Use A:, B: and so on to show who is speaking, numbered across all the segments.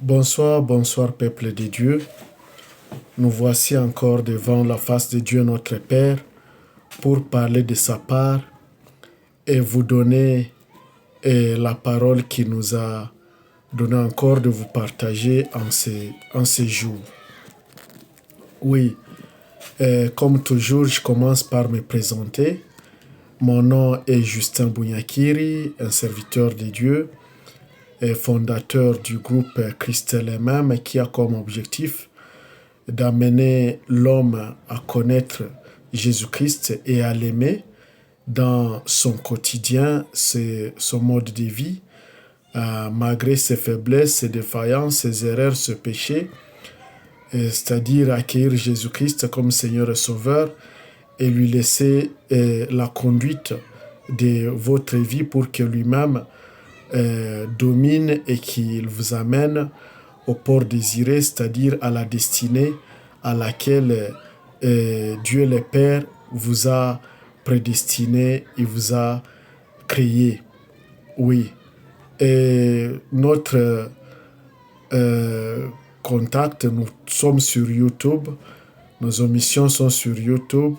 A: Bonsoir, bonsoir peuple de Dieu. Nous voici encore devant la face de Dieu notre Père pour parler de sa part et vous donner la parole qui nous a donné encore de vous partager en ces jours. Oui, comme toujours, je commence par me présenter. Mon nom est Justin Bounyakiri, un serviteur de Dieu et fondateur du groupe Christel MM qui a comme objectif d'amener l'homme à connaître Jésus-Christ et à l'aimer dans son quotidien, son mode de vie, malgré ses faiblesses, ses défaillances, ses erreurs, ses péchés, c'est-à-dire accueillir Jésus-Christ comme Seigneur et Sauveur et lui laisser la conduite de votre vie pour que lui-même domine et qu'il vous amène au port désiré, c'est-à-dire à la destinée à laquelle Dieu le Père vous a prédestiné et vous a créé. Oui. Et notre contact, nous sommes sur YouTube. Nos émissions sont sur YouTube,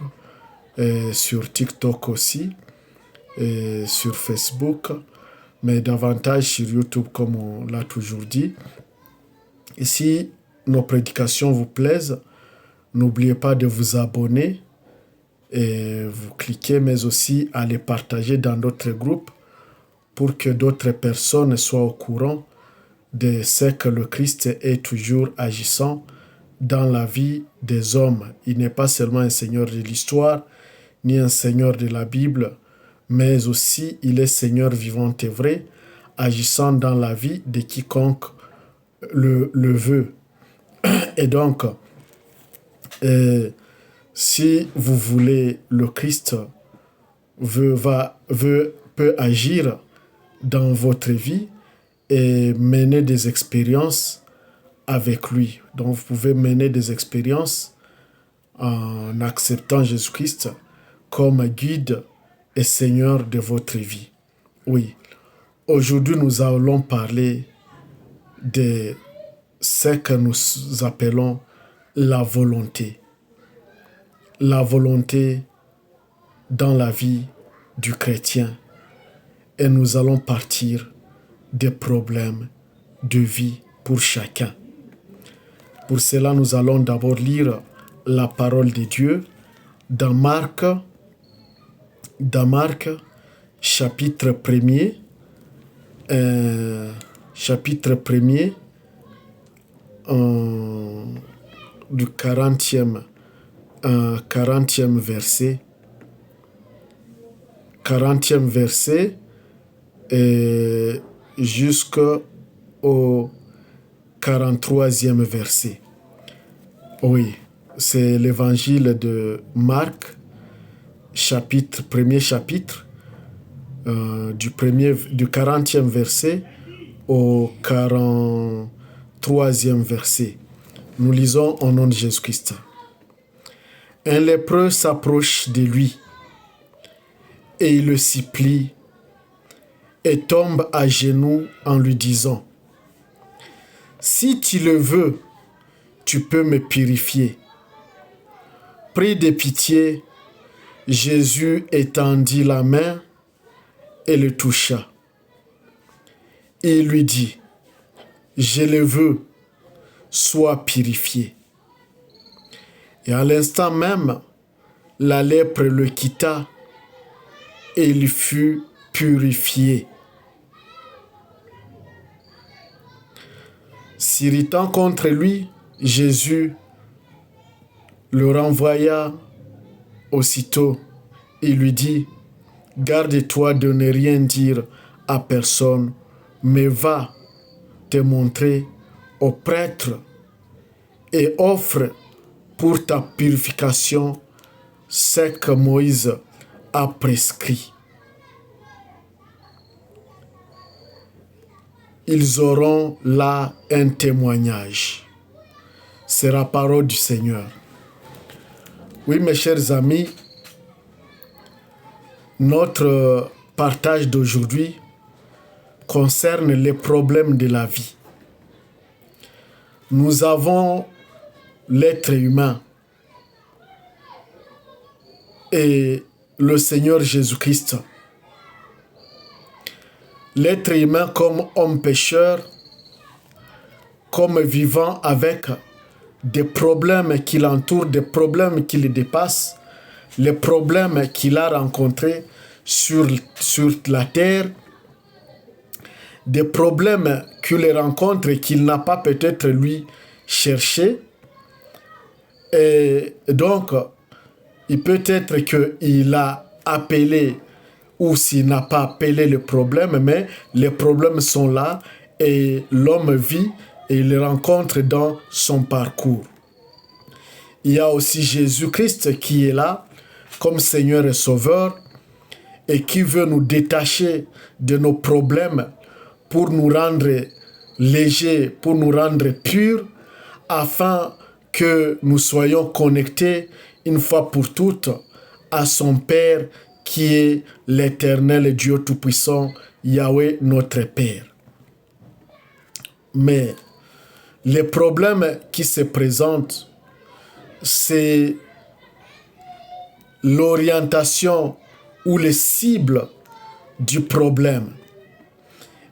A: sur TikTok aussi, et sur Facebook, mais davantage sur YouTube comme on l'a toujours dit. Et si nos prédications vous plaisent, n'oubliez pas de vous abonner et vous cliquez, mais aussi à les partager dans d'autres groupes pour que d'autres personnes soient au courant de ce que le Christ est toujours agissant dans la vie des hommes. Il n'est pas seulement un Seigneur de l'histoire, ni un Seigneur de la Bible, mais aussi il est Seigneur vivant et vrai, agissant dans la vie de quiconque le veut. Et donc, si vous voulez, le Christ peut agir dans votre vie et mener des expériences avec lui. Donc, vous pouvez mener des expériences en acceptant Jésus-Christ comme guide et Seigneur de votre vie. Oui. Aujourd'hui, nous allons parler de ce que nous appelons la volonté. La volonté dans la vie du chrétien. Et nous allons partir des problèmes de vie pour chacun. Pour cela, nous allons d'abord lire la parole de Dieu dans Marc, chapitre 1er, du 40e verset. 40e verset jusqu'au 43e verset. Oui, c'est l'évangile de Marc, premier chapitre, du 40e verset au 43e verset. Nous lisons au nom de Jésus-Christ. Un lépreux s'approche de lui et il le supplie et tombe à genoux en lui disant : « Si tu le veux, tu peux me purifier. » Pris de pitié, Jésus étendit la main et le toucha. Il lui dit : « Je le veux, sois purifié. » Et à l'instant même, la lèpre le quitta et il fut purifié. S'irritant contre lui, Jésus le renvoya aussitôt et lui dit : « Garde-toi de ne rien dire à personne, mais va te montrer au prêtre et offre pour ta purification ce que Moïse a prescrit. Ils auront là un témoignage. » C'est la parole du Seigneur. Oui, mes chers amis, notre partage d'aujourd'hui concerne les problèmes de la vie. nous avons l'être humain et le Seigneur Jésus-Christ. L'être humain comme homme pécheur, comme vivant avec des problèmes qui l'entourent, des problèmes qui le dépassent, les problèmes qu'il a rencontrés sur la terre, des problèmes qu'il rencontre et qu'il n'a pas peut-être lui cherché. Et donc, il peut être qu'il a appelé ou s'il n'a pas appelé le problème, mais les problèmes sont là et l'homme vit et il les rencontre dans son parcours. Il y a aussi Jésus-Christ qui est là comme Seigneur et Sauveur et qui veut nous détacher de nos problèmes pour nous rendre légers, pour nous rendre purs, afin que nous soyons connectés une fois pour toutes à son Père qui est l'Éternel Dieu Tout-Puissant, Yahweh notre Père. Mais les problèmes qui se présentent, c'est l'orientation ou les cibles du problème.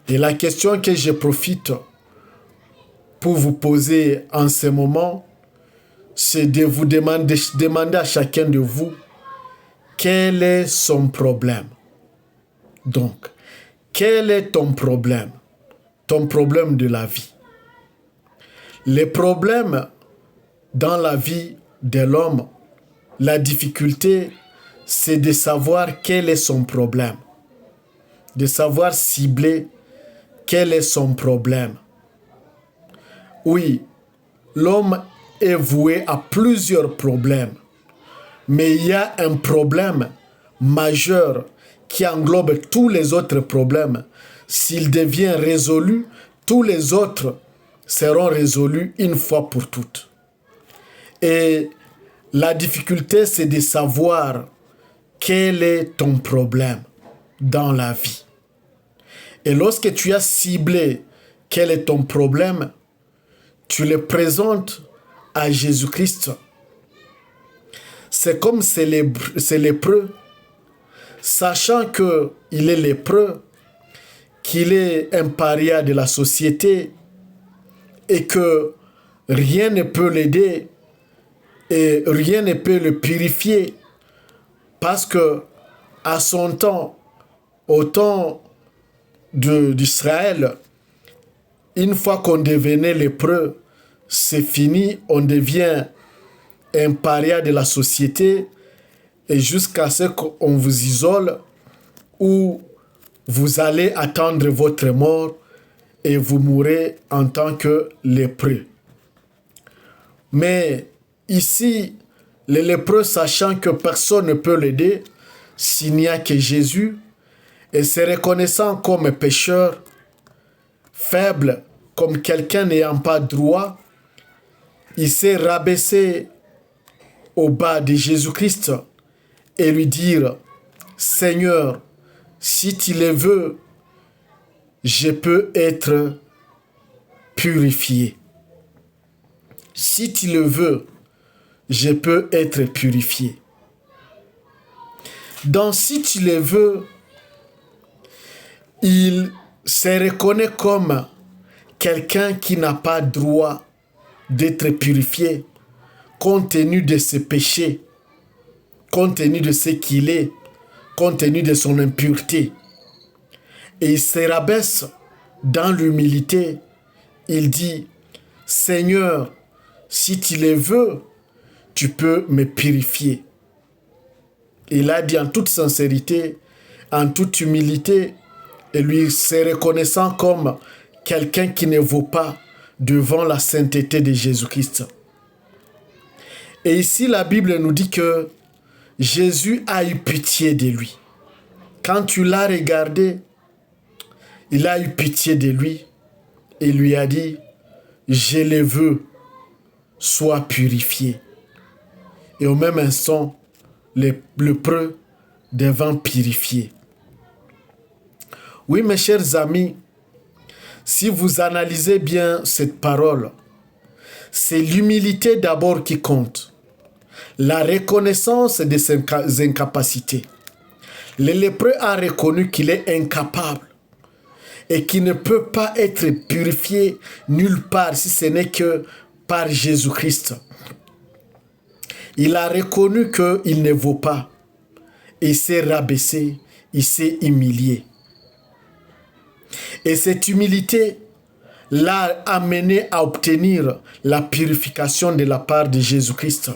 A: Et la question que je profite pour vous poser en ce moment, c'est de vous demander à chacun de vous quel est son problème. Donc, quel est ton problème? Ton problème de la vie. Les problèmes dans la vie de l'homme, la difficulté, c'est de savoir quel est son problème. De savoir cibler quel est son problème. Oui, l'homme est voué à plusieurs problèmes. Mais il y a un problème majeur qui englobe tous les autres problèmes. S'il devient résolu, tous les autres seront résolus une fois pour toutes. Et la difficulté, c'est de savoir quel est ton problème dans la vie. Et lorsque tu as ciblé quel est ton problème, tu le présentes à Jésus-Christ. C'est comme c'est lépreux, sachant qu'il est lépreux, qu'il est un paria de la société et que rien ne peut l'aider et rien ne peut le purifier parce que à son temps, au temps d'Israël, une fois qu'on devenait lépreux, c'est fini, on devient un paria de la société et jusqu'à ce qu'on vous isole ou vous allez attendre votre mort et vous mourrez en tant que lépreux. Mais ici, les lépreux, sachant que personne ne peut l'aider s'il n'y a que Jésus, et se reconnaissant comme pécheur, faible, comme quelqu'un n'ayant pas droit, il s'est rabaissé au bas de Jésus-Christ et lui dire « Seigneur, si tu le veux, je peux être purifié. Si tu le veux, je peux être purifié. » Dans « si tu le veux », il se reconnaît comme quelqu'un qui n'a pas droit d'être purifié compte tenu de ses péchés, compte tenu de ce qu'il est, compte tenu de son impureté. Et il se rabaisse dans l'humilité. Il dit, « Seigneur, si tu le veux, tu peux me purifier. » Il a dit en toute sincérité, en toute humilité, et lui se reconnaissant comme quelqu'un qui ne vaut pas devant la sainteté de Jésus-Christ. Et ici, la Bible nous dit que Jésus a eu pitié de lui. Quand tu l'as regardé, il a eu pitié de lui et lui a dit, « Je le veux, sois purifié. » Et au même instant, le lépreux devant purifier. Oui, mes chers amis, si vous analysez bien cette parole, c'est l'humilité d'abord qui compte. La reconnaissance de ses incapacités. Le lépreux a reconnu qu'il est incapable et qu'il ne peut pas être purifié nulle part si ce n'est que par Jésus-Christ. Il a reconnu qu'il ne vaut pas. Il s'est rabaissé, il s'est humilié. Et cette humilité l'a amené à obtenir la purification de la part de Jésus-Christ.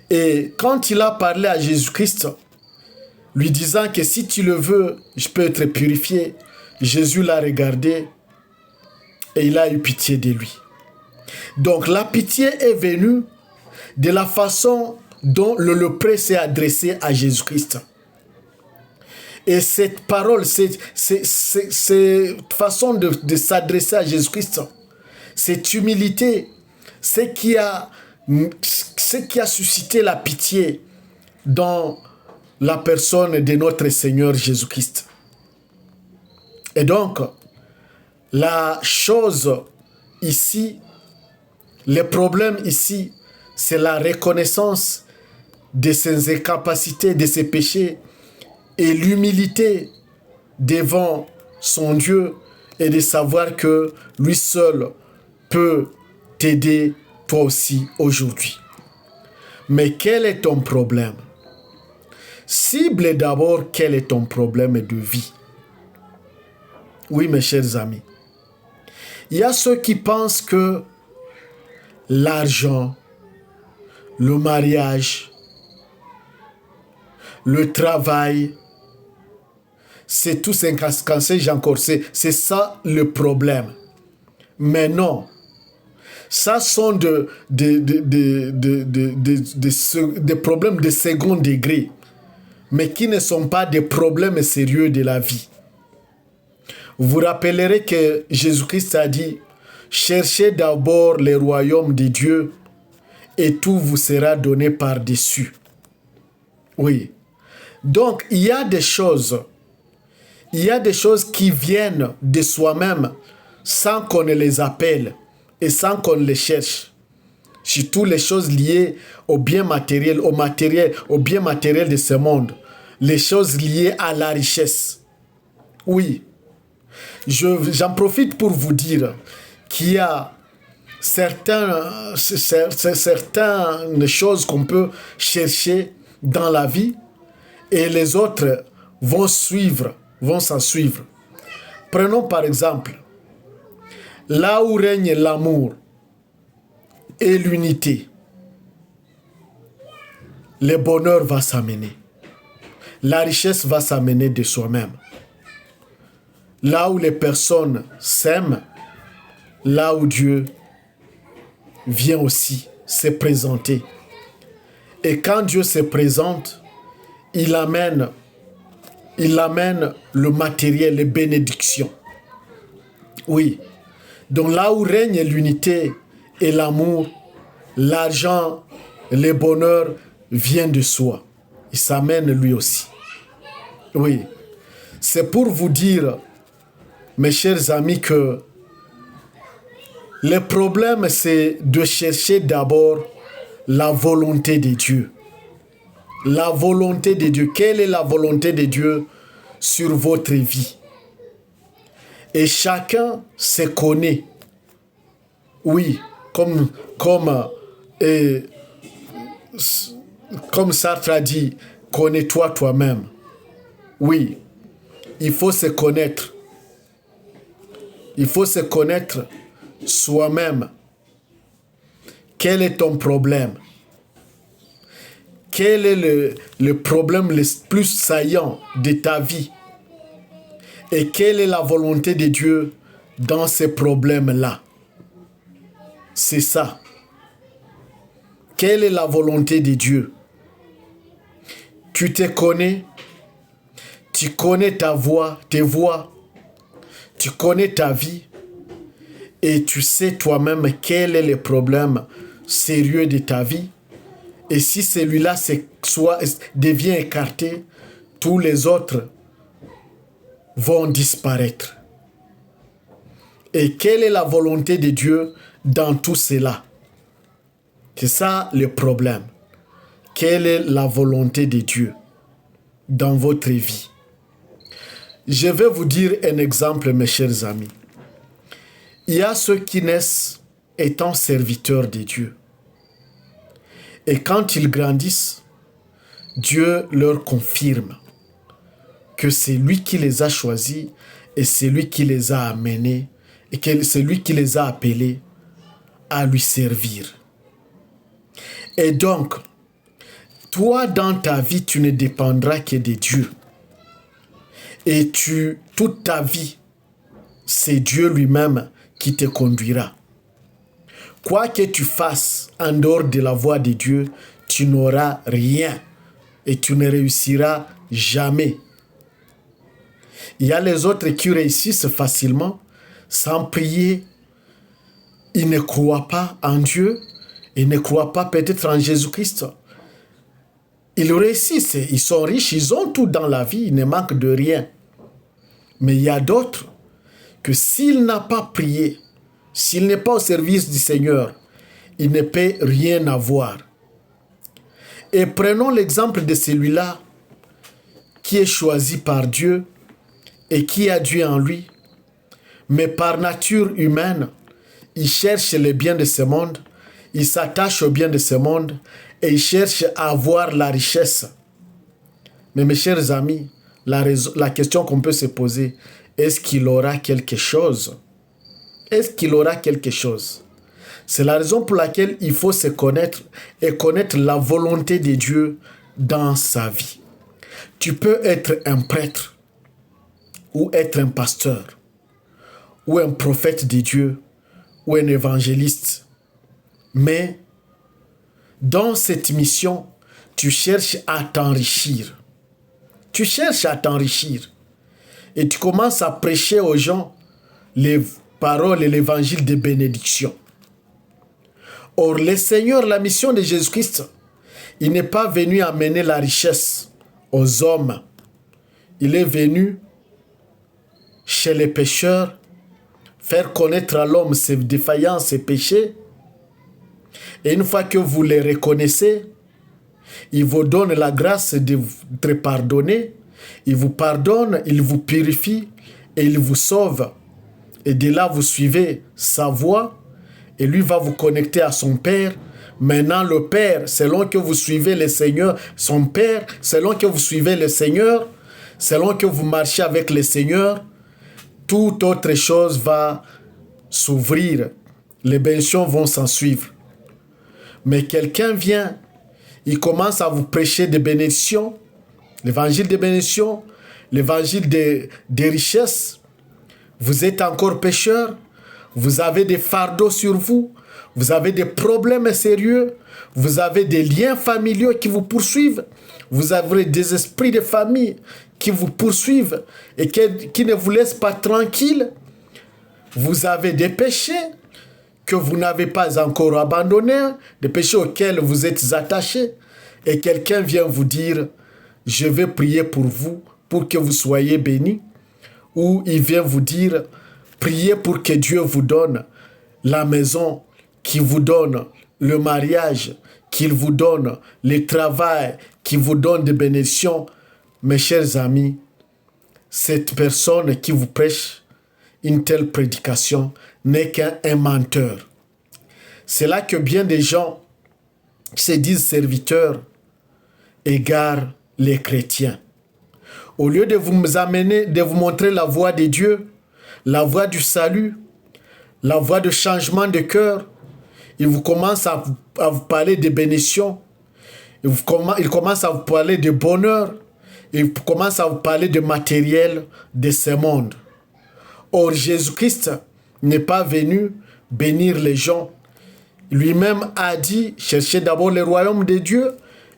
A: Et quand il a parlé à Jésus-Christ, lui disant que si tu le veux, je peux être purifié, Jésus l'a regardé et il a eu pitié de lui. Donc la pitié est venue de la façon dont le lépreux s'est adressé à Jésus-Christ. Et cette parole, cette façon de s'adresser à Jésus-Christ, cette humilité, ce qui a suscité la pitié dans la personne de notre Seigneur Jésus-Christ. Et donc, la chose ici, le problème ici, c'est la reconnaissance de ses incapacités, de ses péchés, et l'humilité devant son Dieu, et de savoir que lui seul peut t'aider toi aussi aujourd'hui. Mais quel est ton problème? Cible d'abord quel est ton problème de vie. Oui, mes chers amis. Il y a ceux qui pensent que l'argent, le mariage, le travail, c'est tout c'est encore. C'est ça le problème. Mais non. Ça sont des problèmes de second degré, mais qui ne sont pas des problèmes sérieux de la vie. Vous rappellerez que Jésus-Christ a dit, cherchez d'abord le royaume de Dieu et tout vous sera donné par-dessus. Oui. Donc, il y a des choses qui viennent de soi-même sans qu'on ne les appelle et sans qu'on les cherche. Surtout les choses liées au bien matériel, au bien matériel de ce monde. Les choses liées à la richesse. Oui. J'en profite pour vous dire qu'il y a certaines choses qu'on peut chercher dans la vie et les autres vont s'en suivre. Prenons par exemple, là où règne l'amour et l'unité, le bonheur va s'amener. La richesse va s'amener de soi-même. Là où les personnes s'aiment, là où Dieu vient aussi se présenter. Et quand Dieu se présente, il amène le matériel, les bénédictions. Oui. Donc là où règne l'unité et l'amour, l'argent, le bonheur vient de soi. Il s'amène lui aussi. Oui. C'est pour vous dire, mes chers amis, que le problème, c'est de chercher d'abord la volonté de Dieu. La volonté de Dieu. Quelle est la volonté de Dieu sur votre vie? Et chacun se connaît. Oui, comme Sartre a dit, connais-toi toi-même. Oui, il faut se connaître. Il faut se connaître soi-même. Quel est ton problème? Quel est le problème le plus saillant de ta vie? Et quelle est la volonté de Dieu dans ces problèmes-là? C'est ça. Quelle est la volonté de Dieu? Tu te connais, tu connais tes voies, tu connais ta vie et tu sais toi-même quel est le problème sérieux de ta vie. Et si celui-là devient écarté, tous les autres vont disparaître. Et quelle est la volonté de Dieu dans tout cela? C'est ça le problème. Quelle est la volonté de Dieu dans votre vie? Je vais vous dire un exemple, mes chers amis. Il y a ceux qui naissent étant serviteurs de Dieu. Et quand ils grandissent, Dieu leur confirme que c'est lui qui les a choisis et c'est lui qui les a amenés et que c'est lui qui les a appelés à lui servir. Et donc, toi dans ta vie, tu ne dépendras que de Dieu. Et toute ta vie, c'est Dieu lui-même qui te conduira. Quoi que tu fasses en dehors de la voie de Dieu, tu n'auras rien et tu ne réussiras jamais. Il y a les autres qui réussissent facilement sans prier. Ils ne croient pas en Dieu, ils ne croient pas peut-être en Jésus-Christ. Ils réussissent, ils sont riches, ils ont tout dans la vie, ils ne manquent de rien. Mais il y a d'autres que s'il n'a pas prié, s'il n'est pas au service du Seigneur, il ne peut rien avoir. Et prenons l'exemple de celui-là qui est choisi par Dieu et qui a Dieu en lui. Mais par nature humaine, il cherche le bien de ce monde, il s'attache au bien de ce monde et il cherche à avoir la richesse. Mais mes chers amis, la question qu'on peut se poser, est-ce qu'il aura quelque chose? Est-ce qu'il aura quelque chose? C'est la raison pour laquelle il faut se connaître et connaître la volonté de Dieu dans sa vie. Tu peux être un prêtre ou être un pasteur ou un prophète de Dieu ou un évangéliste. Mais dans cette mission, tu cherches à t'enrichir. Tu cherches à t'enrichir. Et tu commences à prêcher aux gens les paroles et l'évangile de bénédiction. Or, le Seigneur, la mission de Jésus-Christ, il n'est pas venu amener la richesse aux hommes. Il est venu chez les pécheurs, faire connaître à l'homme ses défaillances, ses péchés. Et une fois que vous les reconnaissez, il vous donne la grâce d'être pardonné. Il vous pardonne, il vous purifie et il vous sauve. Et de là, vous suivez sa voie et lui va vous connecter à son Père. Maintenant, le Père, selon que vous suivez le Seigneur, son Père, selon que vous suivez le Seigneur, selon que vous marchez avec le Seigneur, toute autre chose va s'ouvrir. Les bénédictions vont s'en suivre. Mais quelqu'un vient, il commence à vous prêcher des bénédictions, l'évangile des bénédictions, l'évangile des richesses. Vous êtes encore pécheur, vous avez des fardeaux sur vous, vous avez des problèmes sérieux, vous avez des liens familiaux qui vous poursuivent, vous avez des esprits de famille qui vous poursuivent et qui ne vous laissent pas tranquille. Vous avez des péchés que vous n'avez pas encore abandonnés, des péchés auxquels vous êtes attachés. Et quelqu'un vient vous dire, je vais prier pour vous, pour que vous soyez bénis. Ou il vient vous dire, priez pour que Dieu vous donne la maison, qu'il vous donne le mariage, qu'il vous donne le travail, qu'il vous donne des bénédictions. Mes chers amis, cette personne qui vous prêche une telle prédication n'est qu'un menteur. C'est là que bien des gens qui se disent serviteurs égarent les chrétiens. Au lieu de vous amener, de vous montrer la voie de Dieu, la voie du salut, la voie de changement de cœur, il vous commence à vous parler de bénédictions, il commence à vous parler de bonheur, il commence à vous parler de matériel de ce monde. Or, Jésus-Christ n'est pas venu bénir les gens. Lui-même a dit, cherchez d'abord le royaume de Dieu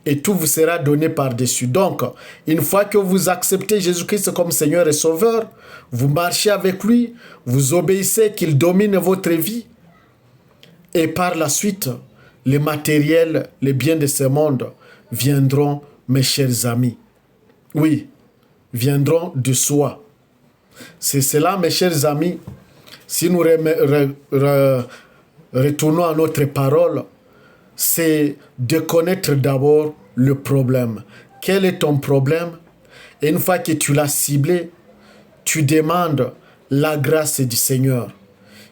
A: et tout vous sera donné par-dessus. Donc, une fois que vous acceptez Jésus-Christ comme Seigneur et Sauveur, vous marchez avec lui, vous obéissez qu'il domine votre vie. Et par la suite, les matériels, les biens de ce monde viendront, mes chers amis. Oui, viendront de soi. C'est cela, mes chers amis. si nous retournons à notre parole, c'est de connaître d'abord le problème. Quel est ton problème? Et une fois que tu l'as ciblé, tu demandes la grâce du Seigneur.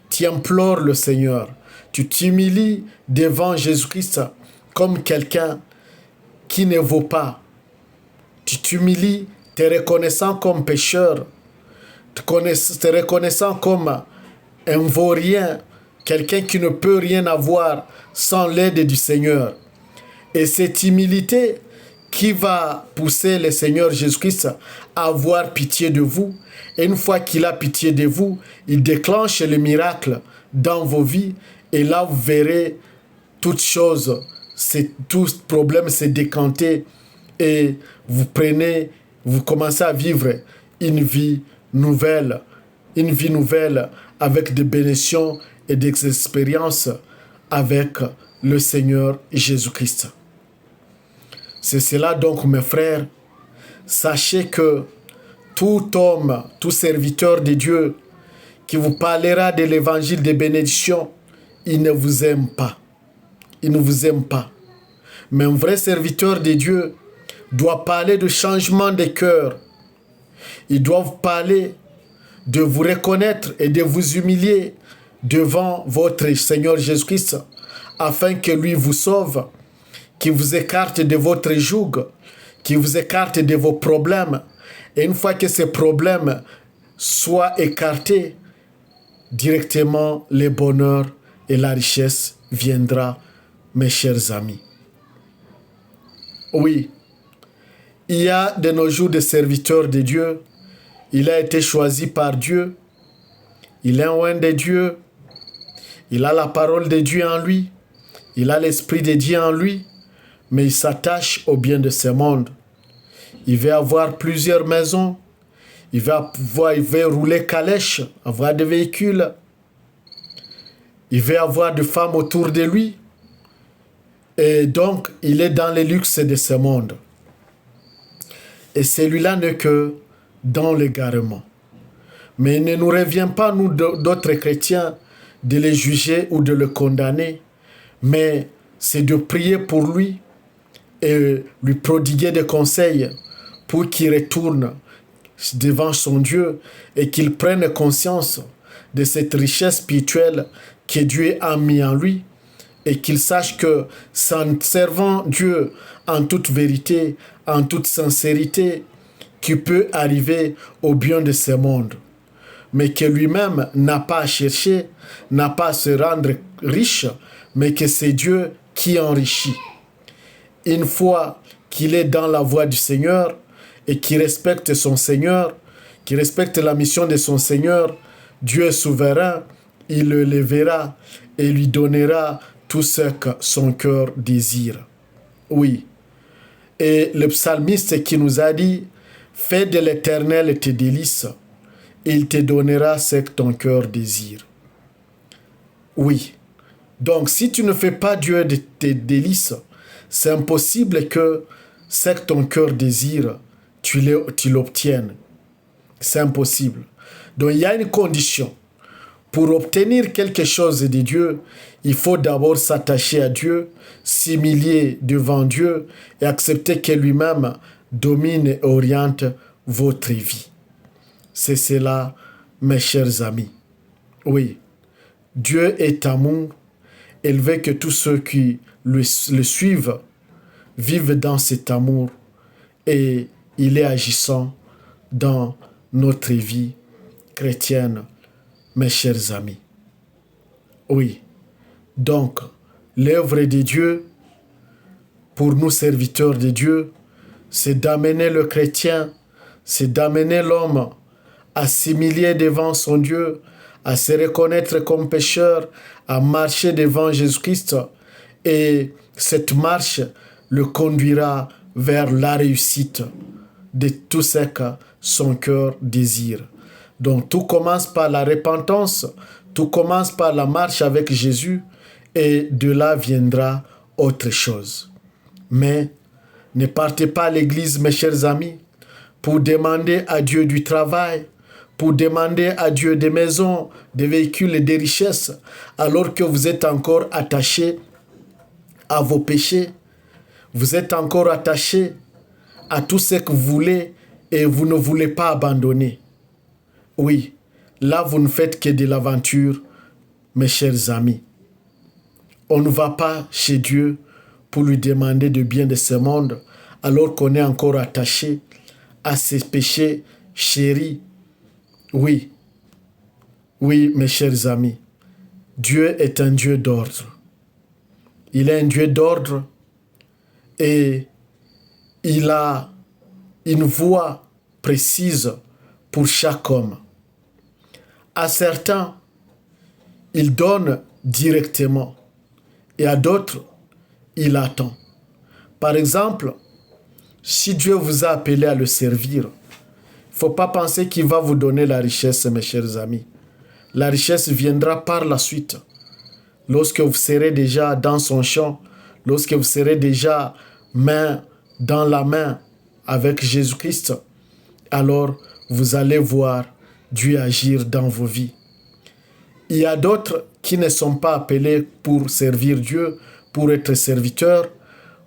A: Tu implores le Seigneur. Tu t'humilies devant Jésus-Christ comme quelqu'un qui ne vaut pas. Tu t'humilies, te reconnaissant comme pécheur, te reconnaissant comme un vaurien, quelqu'un qui ne peut rien avoir sans l'aide du Seigneur. Et cette humilité qui va pousser le Seigneur Jésus-Christ à avoir pitié de vous. Et une fois qu'il a pitié de vous, il déclenche le miracle dans vos vies. Et là, vous verrez toutes choses, tout problème se décanter. Et vous commencez à vivre une vie nouvelle avec des bénédictions et des expériences avec le Seigneur Jésus-Christ. C'est cela donc, mes frères, sachez que tout homme, tout serviteur de Dieu qui vous parlera de l'évangile des bénédictions, il ne vous aime pas. Il ne vous aime pas. Mais un vrai serviteur de Dieu doit parler de changement de cœur. Il doit vous parler de vous reconnaître et de vous humilier devant votre Seigneur Jésus-Christ afin que lui vous sauve, qu'il vous écarte de votre joug, qu'il vous écarte de vos problèmes. Et une fois que ces problèmes soient écartés, directement le bonheur et la richesse viendra, mes chers amis. Oui, il y a de nos jours des serviteurs de Dieu. Il a été choisi par Dieu. Il est un de Dieu. Il a la parole de Dieu en lui. Il a l'esprit de Dieu en lui. Mais il s'attache au bien de ce monde. Il veut avoir plusieurs maisons. Il veut rouler calèche, avoir des véhicules. Il veut avoir des femmes autour de lui. Et donc, il est dans les luxes de ce monde. Et celui-là n'est que dans l'égarement. Mais il ne nous revient pas, nous, d'autres chrétiens, de le juger ou de le condamner. Mais c'est de prier pour lui et lui prodiguer des conseils pour qu'il retourne devant son Dieu et qu'il prenne conscience de cette richesse spirituelle que Dieu a mis en lui et qu'il sache que, en servant Dieu en toute vérité, en toute sincérité, qu'il peut arriver au bien de ce monde. Mais que lui-même n'a pas à chercher, n'a pas à se rendre riche, mais que c'est Dieu qui enrichit. Une fois qu'il est dans la voie du Seigneur et qu'il respecte son Seigneur, qu'il respecte la mission de son Seigneur, Dieu est souverain, il le lèvera et lui donnera tout ce que son cœur désire. Oui. Et le psalmiste qui nous a dit, fais de l'Éternel tes délices, il te donnera ce que ton cœur désire. Oui. Donc, si tu ne fais pas Dieu de tes délices, c'est impossible que ce que ton cœur désire, tu l'obtiennes. C'est impossible. Donc, il y a une condition. Pour obtenir quelque chose de Dieu, il faut d'abord s'attacher à Dieu, s'humilier devant Dieu et accepter que lui-même domine et oriente votre vie. C'est cela, mes chers amis. Oui, Dieu est amour. Il veut que tous ceux qui le suivent vivent dans cet amour et il est agissant dans notre vie chrétienne, mes chers amis. Oui, donc l'œuvre de Dieu pour nous serviteurs de Dieu, c'est d'amener le chrétien, c'est d'amener l'homme à s'humilier devant son Dieu, à se reconnaître comme pécheur, à marcher devant Jésus-Christ. Et cette marche le conduira vers la réussite de tout ce que son cœur désire. Donc tout commence par la repentance, tout commence par la marche avec Jésus et de là viendra autre chose. Mais ne partez pas à l'église, mes chers amis, pour demander à Dieu du travail, pour demander à Dieu des maisons, des véhicules et des richesses, alors que vous êtes encore attaché à vos péchés, vous êtes encore attaché à tout ce que vous voulez et vous ne voulez pas abandonner. Oui, là vous ne faites que de l'aventure, mes chers amis. On ne va pas chez Dieu pour lui demander de bien de ce monde, alors qu'on est encore attaché à ses péchés chéris. Oui, oui, mes chers amis, Dieu est un Dieu d'ordre. Il est un Dieu d'ordre et il a une voie précise pour chaque homme. À certains, il donne directement et à d'autres, il attend. Par exemple, si Dieu vous a appelé à le servir, il ne faut pas penser qu'il va vous donner la richesse, mes chers amis. La richesse viendra par la suite. Lorsque vous serez déjà dans son champ, lorsque vous serez déjà main dans la main avec Jésus-Christ, alors vous allez voir Dieu agir dans vos vies. Il y a d'autres qui ne sont pas appelés pour servir Dieu, pour être serviteurs.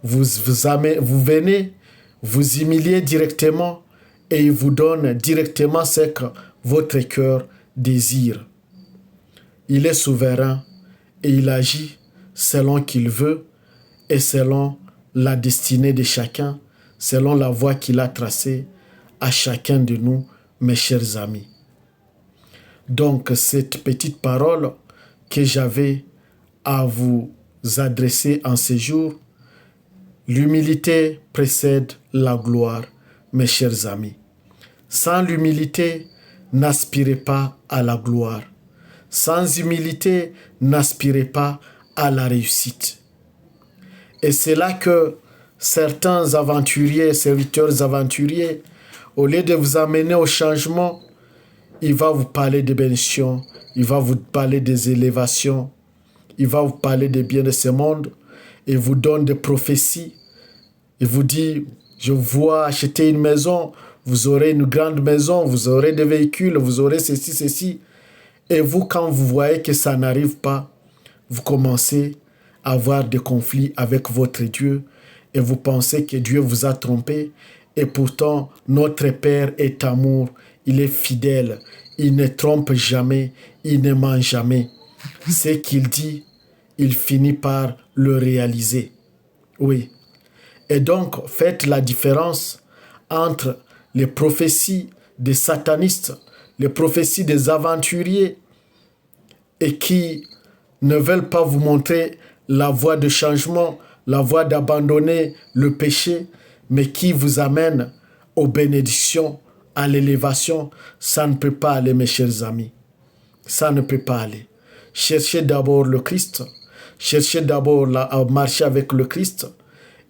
A: Vous venez, vous humiliez directement et il vous donne directement ce que votre cœur désire. Il est souverain et il agit selon qu'il veut et selon la destinée de chacun, selon la voie qu'il a tracée à chacun de nous, mes chers amis. Donc, cette petite parole que j'avais à vous adresser en ces jours, l'humilité précède la gloire, mes chers amis. Sans l'humilité, n'aspirez pas à la gloire. Sans humilité, n'aspirez pas à la réussite. Et c'est là que certains aventuriers, serviteurs aventuriers, au lieu de vous amener au changement, il va vous parler de bénédictions, il va vous parler des élévations, il va vous parler des biens de ce monde, il vous donne des prophéties, il vous dit, je vois acheter une maison, vous aurez une grande maison, vous aurez des véhicules, vous aurez ceci, ceci. Et vous, quand vous voyez que ça n'arrive pas, vous commencez à avoir des conflits avec votre Dieu et vous pensez que Dieu vous a trompé. Et pourtant, notre Père est amour, il est fidèle, il ne trompe jamais, il ne ment jamais. Ce qu'il dit, il finit par le réaliser. Oui. Et donc, faites la différence entre les prophéties des satanistes, les prophéties des aventuriers et qui ne veulent pas vous montrer la voie de changement, la voie d'abandonner le péché, mais qui vous amènent aux bénédictions, à l'élévation. Ça ne peut pas aller, mes chers amis. Ça ne peut pas aller. Cherchez d'abord le Christ. Cherchez d'abord à marcher avec le Christ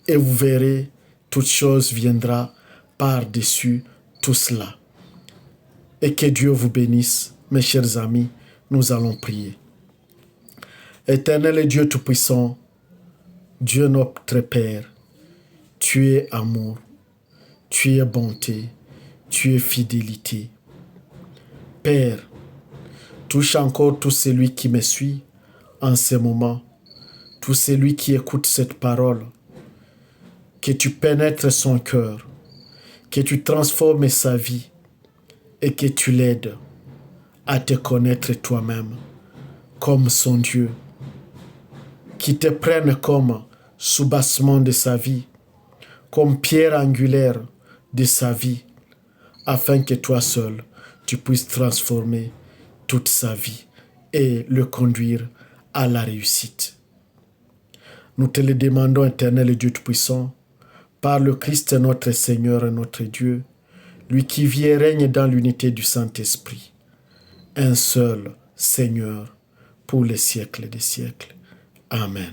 A: et vous verrez, toute chose viendra par-dessus tout cela. Et que Dieu vous bénisse, mes chers amis. Nous allons prier. Éternel et Dieu Tout-Puissant, Dieu notre Père, tu es amour, tu es bonté, tu es fidélité. Père, touche encore tout celui qui me suit en ce moment, tout celui qui écoute cette parole, que tu pénètres son cœur, que tu transformes sa vie et que tu l'aides à te connaître toi-même comme son Dieu, qui te prenne comme soubassement de sa vie, comme pierre angulaire de sa vie, afin que toi seul, tu puisses transformer toute sa vie et le conduire à la réussite. Nous te le demandons, éternel et Dieu Tout-Puissant, par le Christ notre Seigneur et notre Dieu, lui qui vit et règne dans l'unité du Saint-Esprit, un seul Seigneur pour les siècles des siècles. Amen.